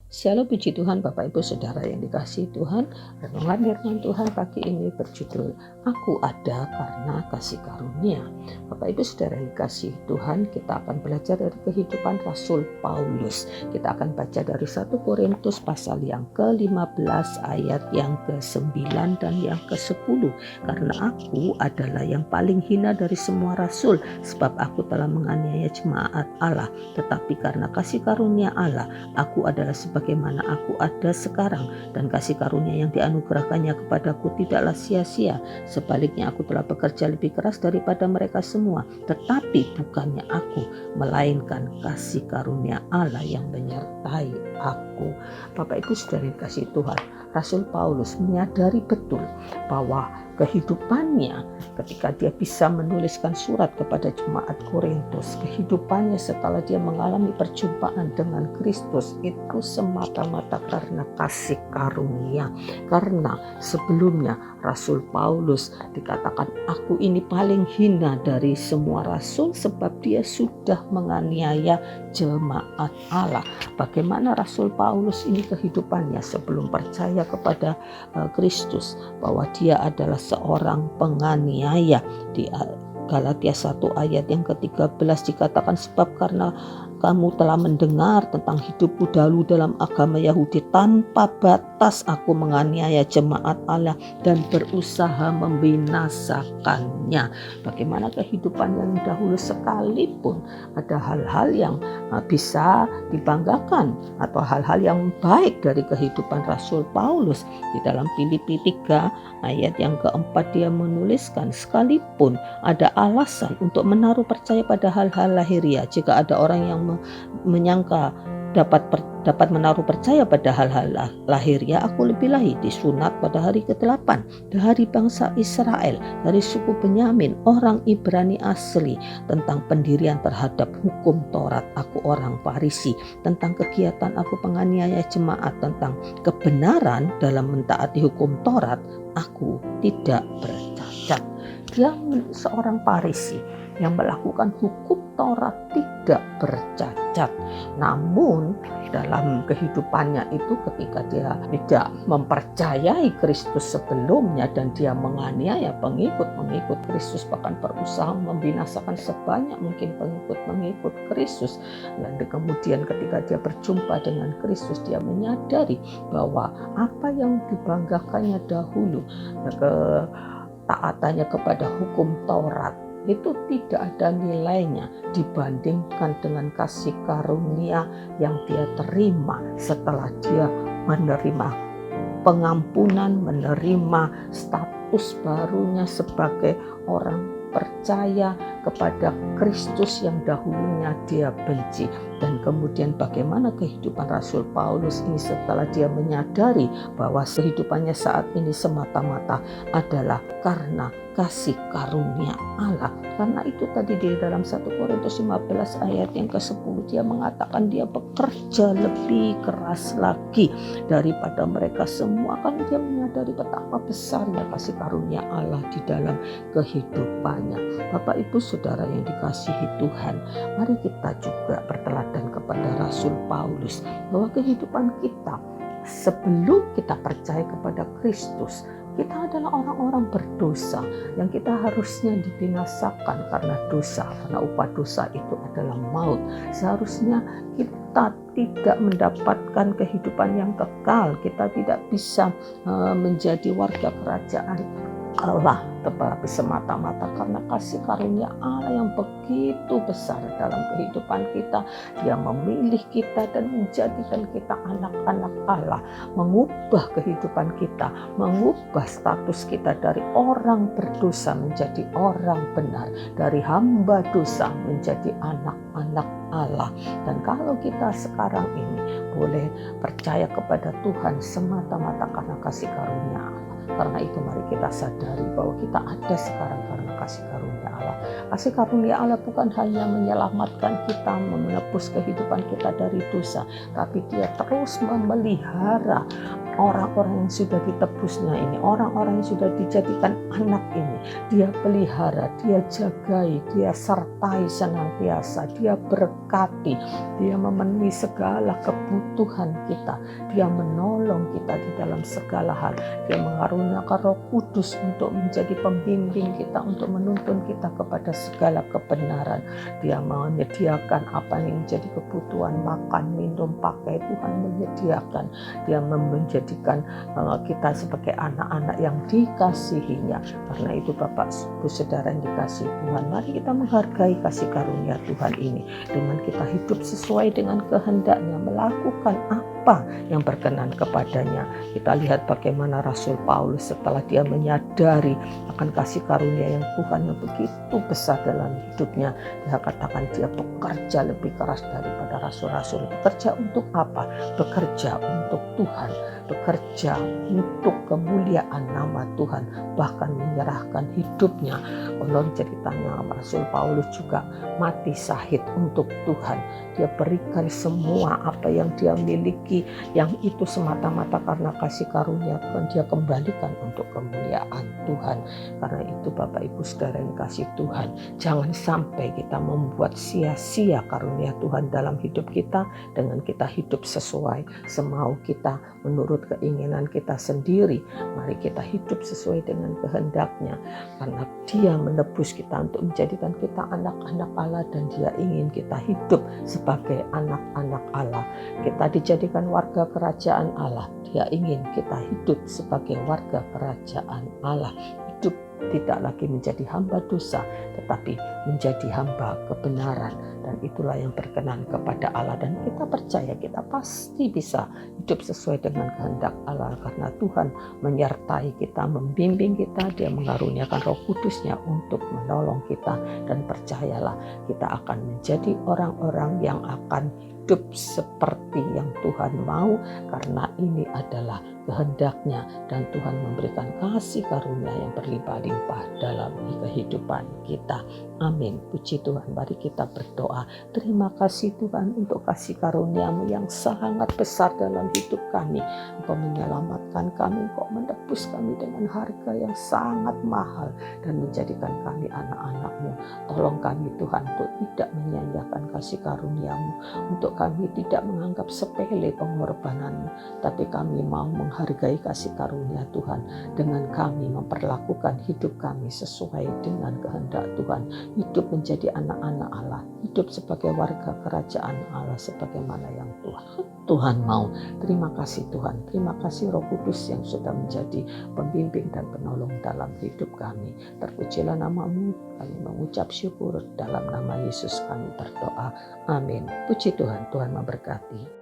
Shalom, puji Tuhan Bapak Ibu Saudara yang dikasihi Tuhan. Renungan firman Tuhan pagi ini berjudul Aku Ada Karena Kasih Karunia. Bapak Ibu Saudara yang dikasihi Tuhan, kita akan belajar dari kehidupan Rasul Paulus. Kita akan baca dari 1 Korintus pasal yang ke-15 ayat yang ke-9 dan yang ke-10. Karena aku adalah yang paling hina dari semua rasul, sebab aku telah menganiaya jemaat Allah. Tetapi karena kasih karunia Allah, aku adalah sebagaimana aku ada sekarang, dan kasih karunia yang dianugerahkannya kepadaku tidaklah sia-sia. Sebaliknya aku telah bekerja lebih keras daripada mereka semua, tetapi bukannya aku, melainkan kasih karunia Allah yang menyertai aku. Bapak Ibu Saudara yang dikasihi Tuhan, Rasul Paulus menyadari betul bahwa kehidupannya ketika dia bisa menuliskan surat kepada jemaat Korintus, kehidupannya setelah dia mengalami perjumpaan dengan Kristus itu semata-mata karena kasih karunia. Karena sebelumnya Rasul Paulus dikatakan, aku ini paling hina dari semua rasul sebab dia sudah menganiaya jemaat Allah. Bagaimana Rasul Paulus ini kehidupannya sebelum percaya kepada Kristus, bahwa dia adalah seorang penganiaya. Di Galatia 1 ayat yang ke-13 dikatakan, sebab karena kamu telah mendengar tentang hidupku dahulu dalam agama Yahudi, tanpa batas aku menganiaya jemaat Allah dan berusaha membinasakannya. Bagaimana kehidupan yang dahulu, sekalipun ada hal-hal yang bisa dibanggakan atau hal-hal yang baik dari kehidupan Rasul Paulus. Di dalam Filipi 3 ayat yang keempat dia menuliskan, sekalipun ada alasan untuk menaruh percaya pada hal-hal lahiriah, jika ada orang yang menyangka dapat menaruh percaya pada hal-hal lahiriah, aku lebih lahir disunat pada hari ke-8 dari bangsa Israel, dari suku Benyamin, orang Ibrani asli. Tentang pendirian terhadap hukum Taurat, aku orang Farisi. Tentang kegiatan aku penganiaya jemaat, tentang kebenaran dalam mentaati hukum Taurat, aku tidak bercacat. Dia seorang Farisi yang melakukan hukum Taurat tidak bercacat. Namun dalam kehidupannya itu, ketika dia tidak mempercayai Kristus sebelumnya dan dia menganiaya pengikut Kristus, bahkan berusaha membinasakan sebanyak mungkin pengikut Kristus. Dan kemudian ketika dia berjumpa dengan Kristus, dia menyadari bahwa apa yang dibanggakannya dahulu, ketaatannya kepada hukum Taurat, itu tidak ada nilainya dibandingkan dengan kasih karunia yang dia terima setelah dia menerima pengampunan, menerima status barunya sebagai orang percaya kepada Kristus yang dahulunya dia benci. Dan kemudian bagaimana kehidupan Rasul Paulus ini setelah dia menyadari bahwa kehidupannya saat ini semata-mata adalah karena kasih karunia Allah. Karena itu tadi di dalam 1 Korintus 15 ayat yang ke-10 dia mengatakan dia bekerja lebih keras lagi daripada mereka semua, karena dia menyadari betapa besarnya kasih karunia Allah di dalam kehidupannya. Bapak Ibu Saudara yang dikasihi Tuhan, mari kita juga berteladan kepada Rasul Paulus, bahwa kehidupan kita sebelum kita percaya kepada Kristus, kita adalah orang-orang berdosa yang kita harusnya dibinasakan karena dosa, karena upah dosa itu adalah maut. Seharusnya kita tidak mendapatkan kehidupan yang kekal, kita tidak bisa menjadi warga kerajaan Allah, tetapi semata-mata karena kasih karunia Allah yang begitu besar dalam kehidupan kita. Dia memilih kita dan menjadikan kita anak-anak Allah, mengubah kehidupan kita, mengubah status kita dari orang berdosa menjadi orang benar, dari hamba dosa menjadi anak-anak Allah. Dan kalau kita sekarang ini boleh percaya kepada Tuhan semata-mata karena kasih karunia Allah, karena itu mari kita sadari bahwa kita kita ada sekarang karena kasih karunia Allah. Kasih karunia Allah bukan hanya menyelamatkan kita, menebus kehidupan kita dari dosa, tapi Dia terus memelihara orang-orang yang sudah ditebusnya ini, orang-orang yang sudah dijadikan anak ini. Dia pelihara, Dia jagai, Dia sertai senantiasa, Dia berkati, Dia memenuhi segala kebutuhan kita, Dia menolong kita di dalam segala hal. Dia mengaruniakan Roh Kudus untuk menjadi pembimbing kita, untuk menuntun kita kepada segala kebenaran. Dia menyediakan apa yang menjadi kebutuhan, makan, minum, pakai. Tuhan menyediakan. Dia menjadikan kita sebagai anak-anak yang dikasihinya. Karena itu Bapak, Ibu, Saudara yang dikasihi Tuhan, mari kita menghargai kasih karunia Tuhan ini dengan kita hidup sesuai dengan kehendaknya, melakukan apa yang berkenan kepadanya. Kita lihat bagaimana Rasul Paulus setelah dia menyadari akan kasih karunia yang Tuhan yang begitu besar dalam hidupnya, dia katakan dia bekerja lebih keras daripada rasul-rasul. Bekerja untuk apa? Bekerja untuk Tuhan, bekerja untuk kemuliaan nama Tuhan, bahkan menyerahkan hidupnya. Konon ceritanya Rasul Paulus juga mati syahid untuk Tuhan. Dia berikan semua apa yang dia miliki, yang itu semata-mata karena kasih karunia Tuhan, dia kembalikan untuk kemuliaan Tuhan. Karena itu Bapak Ibu Saudara yang kasih Tuhan, jangan sampai kita membuat sia-sia karunia Tuhan dalam hidup kita dengan kita hidup sesuai semau kita, menurut keinginan kita sendiri. Mari kita hidup sesuai dengan kehendaknya, karena Dia menebus kita untuk menjadikan kita anak-anak Allah, dan Dia ingin kita hidup sebagai anak-anak Allah. Kita dijadikan warga kerajaan Allah, Dia ingin kita hidup sebagai warga kerajaan Allah. Hidup tidak lagi menjadi hamba dosa, tetapi menjadi hamba kebenaran, dan itulah yang berkenan kepada Allah. Dan kita percaya kita pasti bisa hidup sesuai dengan kehendak Allah, karena Tuhan menyertai kita, membimbing kita, Dia mengaruniakan Roh Kudus-Nya untuk menolong kita. Dan percayalah, kita akan menjadi orang-orang yang akan hidup seperti yang Tuhan mau, karena ini adalah kehendaknya, dan Tuhan memberikan kasih karunia yang berlimpah-limpah dalam kehidupan kita. Amin. Puji Tuhan. Mari kita berdoa. Terima kasih Tuhan untuk kasih karunia-Mu yang sangat besar dalam hidup kami. Engkau menyelamatkan kami, Engkau menebus kami dengan harga yang sangat mahal, dan menjadikan kami anak-anak-Mu. Tolong kami Tuhan untuk tidak menyia-nyiakan kasih karunia-Mu, untuk kami tidak menganggap sepele pengorbanan-Mu, tapi kami mau menghargai kasih karunia Tuhan dengan kami memperlakukan hidup kami sesuai dengan kehendak Tuhan. Hidup menjadi anak-anak Allah, hidup sebagai warga kerajaan Allah sebagaimana yang Tuhan mau. Terima kasih Tuhan, terima kasih Roh Kudus yang sudah menjadi pembimbing dan penolong dalam hidup kami. Terpujilah nama-Mu, kami mengucap syukur dalam nama Yesus kami berdoa. Amin. Puji Tuhan, Tuhan memberkati.